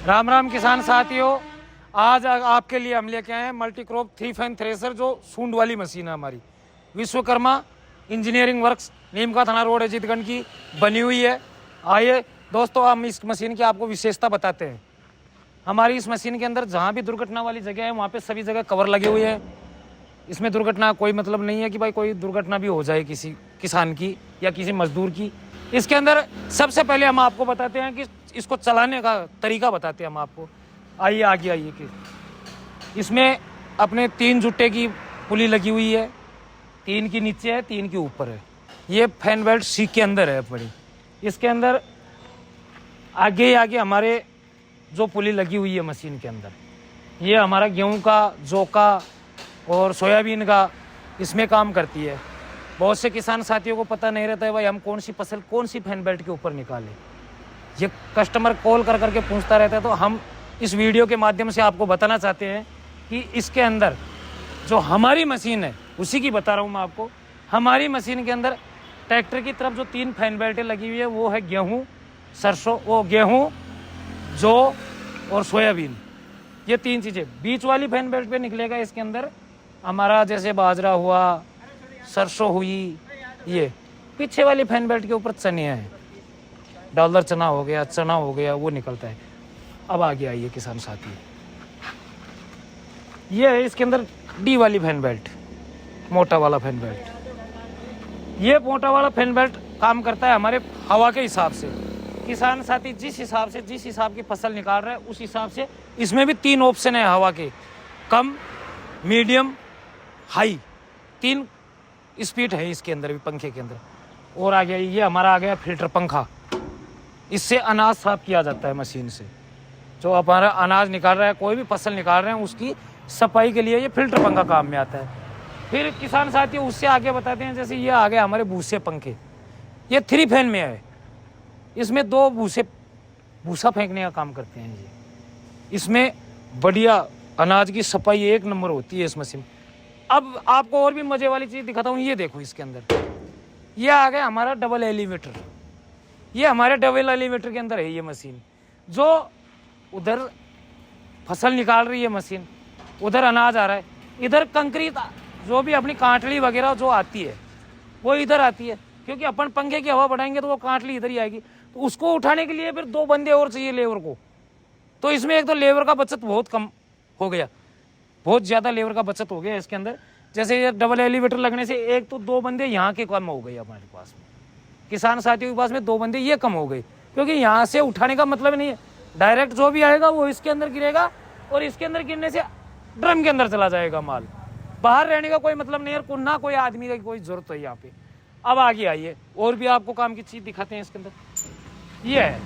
राम राम किसान साथियों, आज आपके लिए हम लेके आए हैं मल्टी क्रॉप 3 फैन थ्रेसर, जो सूंड वाली मशीन है हमारी। विश्वकर्मा इंजीनियरिंग वर्क्स, नीमका थाना रोड, अजीतगंज की बनी हुई है। आइए दोस्तों, हम इस मशीन की आपको विशेषता बताते हैं। हमारी इस मशीन के अंदर जहाँ भी दुर्घटना वाली जगह है वहाँ पे सभी जगह कवर लगे हुए हैं। इसमें दुर्घटना कोई मतलब नहीं है कि भाई कोई दुर्घटना भी हो जाए किसी किसान की या किसी मजदूर की। इसके अंदर सबसे पहले हम आपको बताते हैं कि इसको चलाने का तरीका बताते हैं हम आपको। आइए आगे आइए कि इसमें अपने 3 जुट्टे की पुली लगी हुई है, 3 की नीचे है, 3 की ऊपर है। ये फैन बेल्ट सीट के अंदर है बड़ी। इसके अंदर आगे आगे हमारे जो पुली लगी हुई है मशीन के अंदर, ये हमारा गेहूं का, जौ का और सोयाबीन का इसमें काम करती है। बहुत से किसान साथियों को पता नहीं रहता है भाई हम कौन सी फसल कौन सी फैन बेल्ट के ऊपर निकालें। ये कस्टमर कॉल कर करके पूछता रहता है, तो हम इस वीडियो के माध्यम से आपको बताना चाहते हैं कि इसके अंदर जो हमारी मशीन है उसी की बता रहा हूँ मैं आपको। हमारी मशीन के अंदर ट्रैक्टर की तरफ जो 3 फैन बेल्टें लगी हुई है वो है गेहूँ, सरसों, वो गेहूँ, जौ और सोयाबीन। ये 3 चीज़ें। बीच वाली फैन बेल्ट पे निकलेगा इसके अंदर हमारा जैसे बाजरा हुआ, सरसों हुई। ये पीछे वाली फैन बेल्ट के ऊपर चने हैं, डॉलर चना हो गया, चना हो गया, वो निकलता है। अब आगे आइए किसान साथी, ये है इसके अंदर डी वाली फैन बेल्ट, मोटा वाला फैन बेल्ट। ये मोटा वाला फैन बेल्ट काम करता है हमारे हवा के हिसाब से। किसान साथी जिस हिसाब की फसल निकाल रहा है उस हिसाब से इसमें भी 3 ऑप्शन है हवा के, कम, मीडियम, हाई। 3 स्पीड है इसके अंदर भी, पंखे के अंदर। और आ गया ये हमारा आ गया फिल्टर पंखा। इससे अनाज साफ किया जाता है मशीन से। जो हमारा अनाज निकाल रहा है, कोई भी फसल निकाल रहे हैं, उसकी सफाई के लिए ये फिल्टर पंखा काम में आता है। फिर किसान साथी उससे आगे बताते हैं, जैसे ये आ गए हमारे भूसे पंखे। ये 3 फैन में है। इसमें 2 भूसा फेंकने का काम करते हैं ये। इसमें बढ़िया अनाज की सफाई 1 नंबर होती है इस मशीन। अब आपको और भी मजे वाली चीज़ दिखाता हूँ। ये देखो इसके अंदर ये आ गया हमारा डबल एलिवेटर। ये हमारे डबल एलिवेटर के अंदर है ये मशीन। जो उधर फसल निकाल रही है मशीन, उधर अनाज आ रहा है, इधर कंक्रीट जो भी अपनी कांटली वगैरह जो आती है वो इधर आती है, क्योंकि अपन पंखे की हवा बढ़ाएंगे तो वो कांटली इधर ही आएगी। तो उसको उठाने के लिए फिर 2 बंदे और चाहिए लेबर को। तो इसमें एक तो लेबर का बचत बहुत कम हो गया, बहुत ज़्यादा लेबर का बचत हो गया इसके अंदर। जैसे ये डबल एलिवेटर लगने से एक तो 2 बंदे यहाँ के कम हो गए हमारे पास में, किसान साथियों के पास में 2 बंदे ये कम हो गए, क्योंकि यहाँ से उठाने का मतलब नहीं है। डायरेक्ट जो भी आएगा वो इसके अंदर गिरेगा और इसके अंदर गिरने से ड्रम के अंदर चला जाएगा माल। बाहर रहने का कोई मतलब नहीं है, ना कोई आदमी की कोई जरूरत है यहाँ पे। अब आगे आइए और भी आपको काम की चीज़ दिखाते हैं इसके अंदर। ये है,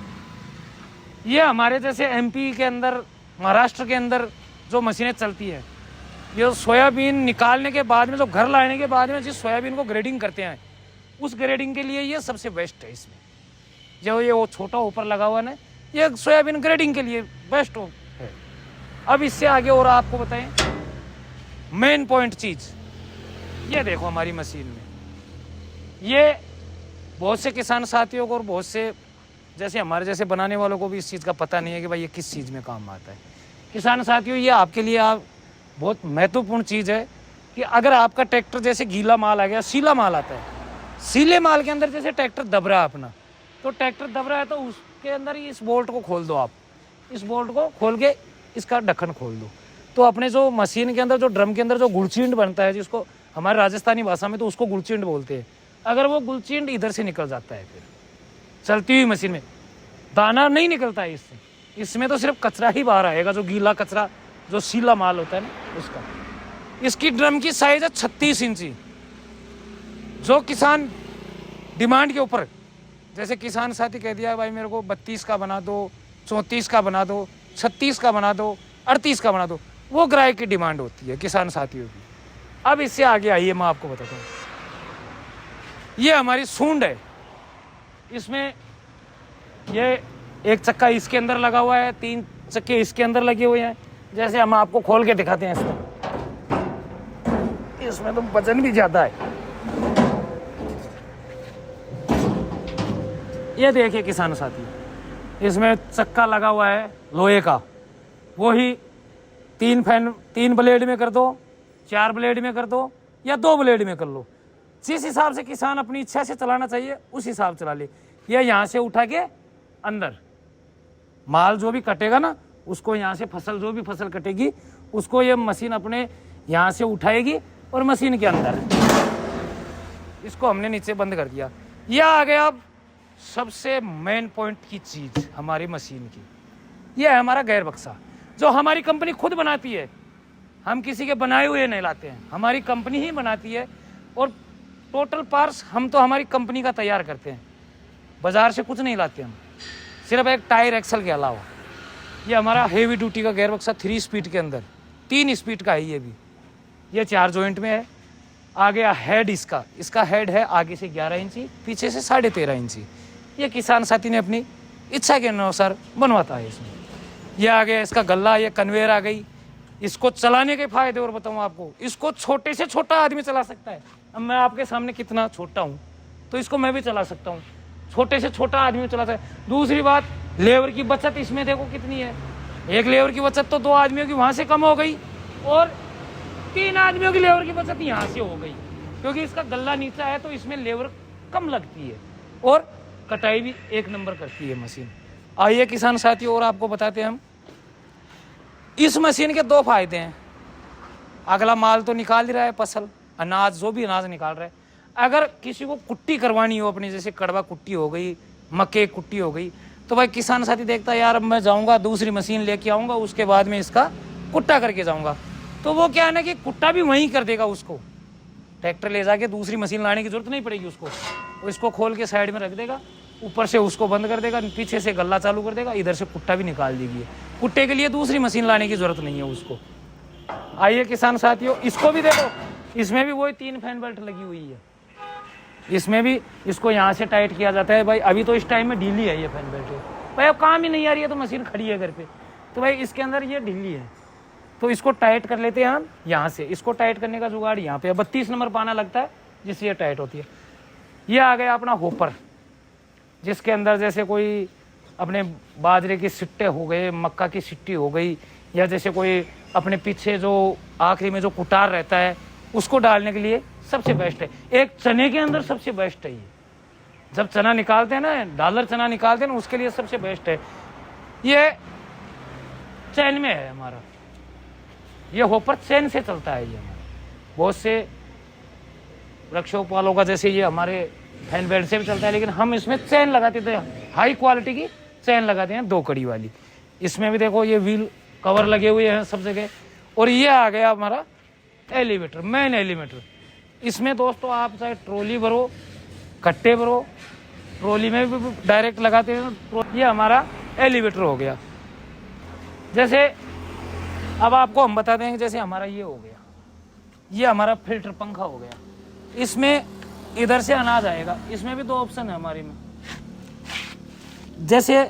ये हमारे जैसे MP के अंदर, महाराष्ट्र के अंदर जो मशीनें चलती है, ये सोयाबीन निकालने के बाद में, जो घर लाने के बाद में जिस सोयाबीन को ग्रेडिंग करते हैं, उस ग्रेडिंग के लिए ये सबसे बेस्ट है। इसमें जो ये वो छोटा ऊपर लगा हुआ ना, ये सोयाबीन ग्रेडिंग के लिए बेस्ट है। अब इससे आगे और आपको बताएं मेन पॉइंट चीज़, ये देखो हमारी मशीन में ये बहुत से किसान साथियों को और बहुत से जैसे हमारे जैसे बनाने वालों को भी इस चीज़ का पता नहीं है कि भाई ये किस चीज़ में काम आता है। किसान साथियों, ये आपके लिए बहुत महत्वपूर्ण चीज़ है कि अगर आपका ट्रैक्टर जैसे गीला माल आ गया, सीला माल आता है, सीले माल के अंदर जैसे ट्रैक्टर दब रहा है अपना, तो ट्रैक्टर दब रहा है तो उसके अंदर ही इस बोल्ट को खोल दो। आप इस बोल्ट को खोल के इसका ढक्कन खोल दो, तो अपने जो मशीन के अंदर जो ड्रम के अंदर जो गुलचींड बनता है, जिसको हमारे राजस्थानी भाषा में तो उसको गुलचींड बोलते हैं, अगर वो गुलचींड इधर से निकल जाता है, फिर चलती हुई मशीन में दाना नहीं निकलता है इससे, इसमें तो सिर्फ कचरा ही बाहर आएगा, जो गीला कचरा, जो सीला माल होता है ना उसका। इसकी ड्रम की साइज है 36 इंची। जो किसान डिमांड के ऊपर, जैसे किसान साथी कह दिया भाई मेरे को 32 का बना दो, 34 का बना दो, 36 का बना दो, 38 का बना दो, वो ग्राहक की डिमांड होती है किसान साथियों की। अब इससे आगे आइए मैं आपको बताता हूँ। ये हमारी सूंड है। इसमें ये एक चक्का इसके अंदर लगा हुआ है, 3 चक्के इसके अंदर लगे हुए हैं। जैसे हम आपको खोल के दिखाते हैं इसमें तो वजन भी ज्यादा है। ये देखिए किसान साथी, इसमें चक्का लगा हुआ है लोहे का, वो ही 3 ब्लेड में कर दो, 4 ब्लेड में कर दो या 2 ब्लेड में कर लो। जिस हिसाब से किसान अपनी इच्छा से चलाना चाहिए उस हिसाब से चला ले। ये यहाँ से उठा के अंदर माल जो भी कटेगा ना, उसको यहाँ से फसल जो भी फसल कटेगी उसको ये मशीन अपने यहाँ से उठाएगी और मशीन के अंदर इसको हमने नीचे बंद कर दिया। यह आ गया अब सबसे मेन पॉइंट की चीज हमारी मशीन की, यह है हमारा गेयर बक्सा जो हमारी कंपनी खुद बनाती है। हम किसी के बनाए हुए नहीं लाते हैं, हमारी कंपनी ही बनाती है और टोटल पार्ट्स हम तो हमारी कंपनी का तैयार करते हैं, बाजार से कुछ नहीं लाते हम, सिर्फ एक टायर एक्सल के अलावा। ये हमारा हेवी ड्यूटी का गेयर बक्सा 3 स्पीड के अंदर, 3 स्पीड का है ये भी। ये 4 जॉइंट में है। आ गया हेड इसका हेड है आगे से 11 इंची, पीछे से 13.5 इंची। ये किसान साथी ने अपनी इच्छा के अनुसार बनवाता है इसमें। ये आ गया इसका गल्ला, ये कन्वेयर आ गई। इसको चलाने के फायदे और बताऊं आपको, इसको छोटे से छोटा आदमी चला सकता है। अब मैं आपके सामने कितना छोटा हूं तो इसको मैं भी चला सकता हूं, छोटे से छोटा आदमी चला सकता है। दूसरी बात, लेबर की बचत इसमें देखो कितनी है। एक लेबर की बचत तो 2 आदमियों की वहां से कम हो गई और 3 आदमियों की लेबर की बचत यहाँ से हो गई, क्योंकि इसका गल्ला नीचा है तो इसमें लेबर कम लगती है और कटाई भी 1 नंबर करती है मशीन। आइए किसान साथियों और आपको बताते हैं हम इस मशीन के 2 फायदे हैं। अगला माल तो निकाल ही रहा है, फसल अनाज जो भी अनाज निकाल रहा है। अगर किसी को कुट्टी करवानी हो अपनी, जैसे कड़वा कुट्टी हो गई, मक्के कुट्टी हो गई, तो भाई किसान साथी देखता है यार अब मैं जाऊंगा दूसरी मशीन लेके आऊंगा, उसके बाद में इसका कुट्टा करके जाऊंगा। तो वो क्या है ना कि कुट्टा भी वहीं कर देगा, उसको ट्रैक्टर ले जाके दूसरी मशीन लाने की जरूरत नहीं पड़ेगी उसको। वो इसको खोल के साइड में रख देगा, ऊपर से उसको बंद कर देगा, पीछे से गल्ला चालू कर देगा, इधर से कुट्टा भी निकाल देगी। कुट्टे के लिए दूसरी मशीन लाने की जरूरत नहीं है उसको। आइए किसान साथियों, इसको भी देखो, इसमें भी वही 3 फैन बेल्ट लगी हुई है। इसमें भी इसको यहाँ से टाइट किया जाता है। भाई अभी तो इस टाइम में ढीली है ये फैन बेल्ट, भाई अब काम ही नहीं आ रही है तो मशीन खड़ी है घर पे, तो भाई इसके अंदर ये ढीली है तो इसको टाइट कर लेते हैं हम यहाँ से। इसको टाइट करने का जुगाड़ यहाँ पे 32 नंबर पाना लगता है जिससे ये टाइट होती है। ये आ गया अपना होपर, जिसके अंदर जैसे कोई अपने बाजरे की सिट्टे हो गए, मक्का की सिट्टी हो गई, या जैसे कोई अपने पीछे जो आखिरी में जो कुटार रहता है उसको डालने के लिए सबसे बेस्ट है। एक चने के अंदर सबसे बेस्ट है ये, जब चना निकालते हैं ना, डालर चना निकालते हैं ना, उसके लिए सबसे बेस्ट है। ये चैन में है हमारा, ये होपर चैन से चलता है। ये बहुत से वृक्षोपालों का जैसे ये हमारे फैन बेल्ट से भी चलता है, लेकिन हम इसमें चैन लगाते थे, हाई क्वालिटी की चैन लगाते हैं 2 कड़ी वाली। इसमें भी देखो ये व्हील कवर लगे हुए हैं सब जगह। और ये आ गया हमारा एलिवेटर, मेन एलिवेटर। इसमें दोस्तों आप चाहे ट्रॉली भरो, कट्टे भरो, ट्रॉली में भी डायरेक्ट लगाते हैं। ये हमारा एलिवेटर हो गया। जैसे अब आपको हम बता देंगे, जैसे हमारा ये हो गया, ये हमारा फिल्टर पंखा हो गया। इसमें इधर से अनाज आएगा, इसमें भी 2 ऑप्शन है हमारे में। जैसे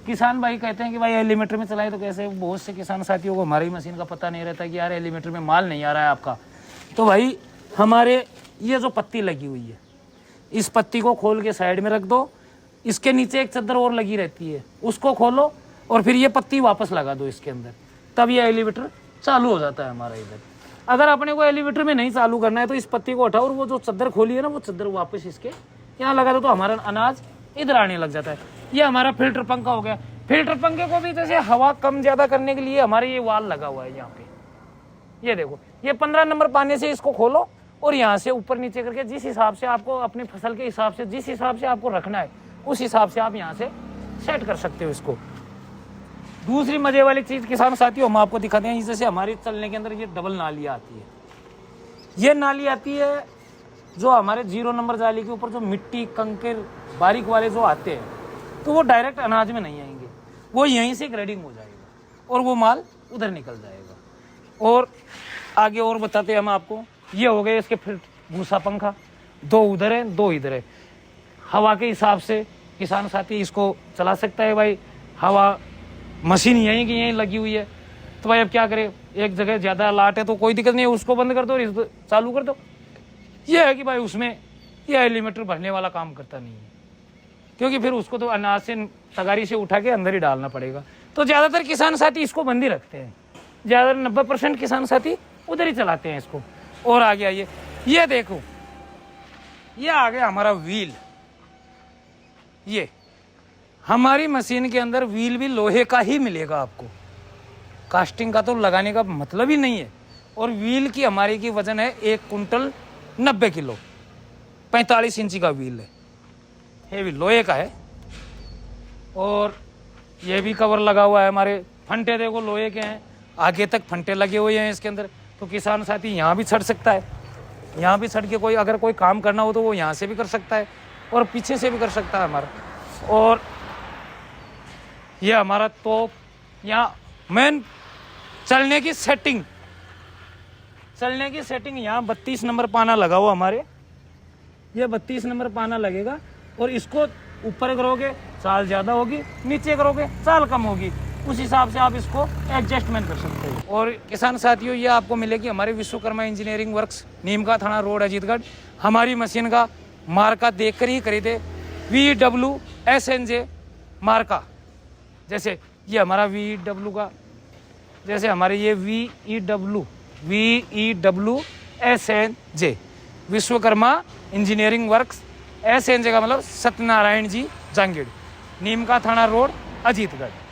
किसान भाई कहते हैं कि भाई एलिवेटर में चलाए तो कैसे, बहुत से किसान साथियों को हमारी मशीन का पता नहीं रहता कि यार एलिवेटर में माल नहीं आ रहा है आपका। तो भाई हमारे ये जो पत्ती लगी हुई है, इस पत्ती को खोल के साइड में रख दो, इसके नीचे एक चद्दर और लगी रहती है, उसको खोलो और फिर ये पत्ती वापस लगा दो इसके अंदर, तब ये एलिवेटर चालू हो जाता है हमारा इधर। अगर अपने को एलिवेटर में नहीं चालू करना है तो इस पत्ती को हटाओ और वो जो चद्दर खोली है ना, वो चद्दर वापस इसके यहाँ लगा दो, तो हमारा अनाज इधर आने लग जाता है। ये हमारा फिल्टर पंखा हो गया। फिल्टर पंखे को भी जैसे हवा कम ज्यादा करने के लिए हमारे ये वाल लगा हुआ है यहाँ पे। ये देखो, ये 15 नंबर पाने से इसको खोलो और यहाँ से ऊपर नीचे करके जिस हिसाब से आपको अपनी फसल के हिसाब से, जिस हिसाब से आपको रखना है, उस हिसाब से आप यहाँ से सेट कर सकते हो इसको। दूसरी मजे वाली चीज किसान साथियों हम आपको दिखाते हैं, जैसे हमारे चलने के अंदर ये डबल नाली आती है। ये नाली आती है जो हमारे 0 नंबर जाली के ऊपर जो मिट्टी कंकर बारीक वाले जो आते हैं, तो वो डायरेक्ट अनाज में नहीं आएंगे, वो यहीं से ग्रेडिंग हो जाएगा और वो माल उधर निकल जाएगा। और आगे और बताते हैं हम आपको। ये हो गए इसके फिर भूसा पंखा, 2 उधर है 2 इधर है। हवा के हिसाब से किसान साथी इसको चला सकता है। भाई हवा मशीन यहीं की यहीं लगी हुई है, तो भाई अब क्या करें, एक जगह ज्यादा लाट है तो कोई दिक्कत नहीं है, उसको बंद कर दो, चालू कर दो। ये है कि भाई उसमें ये एलिवेटर भरने वाला काम करता नहीं है, क्योंकि फिर उसको तो अनाज से तगारी से उठा के अंदर ही डालना पड़ेगा। तो ज़्यादातर किसान साथी इसको बंद ही रखते हैं, ज़्यादातर 90% किसान साथी उधर ही चलाते हैं इसको। और आ गया ये देखो, ये आ गया हमारा व्हील। ये हमारी मशीन के अंदर व्हील भी लोहे का ही मिलेगा आपको, कास्टिंग का तो लगाने का मतलब ही नहीं है। और व्हील की हमारी की वजन है 1 कुंटल 90 किलो, 45 इंची का व्हील है, ये भी लोहे का है। और ये भी कवर लगा हुआ है, हमारे फंटे देखो लोहे के हैं, आगे तक फंटे लगे हुए हैं इसके अंदर। तो किसान साथी यहाँ भी चढ़ सकता है, यहाँ भी चढ़ के कोई अगर कोई काम करना हो तो वो यहाँ से भी कर सकता है और पीछे से भी कर सकता है हमारा। और ये हमारा तोप, यहाँ मेन चलने की सेटिंग यहाँ 32 नंबर पाना लगा हुआ हमारे, ये 32 नंबर पाना लगेगा। और इसको ऊपर करोगे चाल ज़्यादा होगी, नीचे करोगे चाल कम होगी, उस हिसाब से आप इसको एडजस्टमेंट कर सकते हो। और किसान साथियों, ये आपको मिलेगी हमारे विश्वकर्मा इंजीनियरिंग वर्क्स, नीमका थाना रोड, अजीतगढ़। हमारी मशीन का मार्का देख कर ही खरीदे, VWSNJ मार्का। जैसे ये हमारा VW का, जैसे हमारे ये VEWSNJ Vishwakarma engineering works, SNJ का मतलब सत्यनारायण जी जांगीड़, नीमका थाना रोड, अजीतगढ़।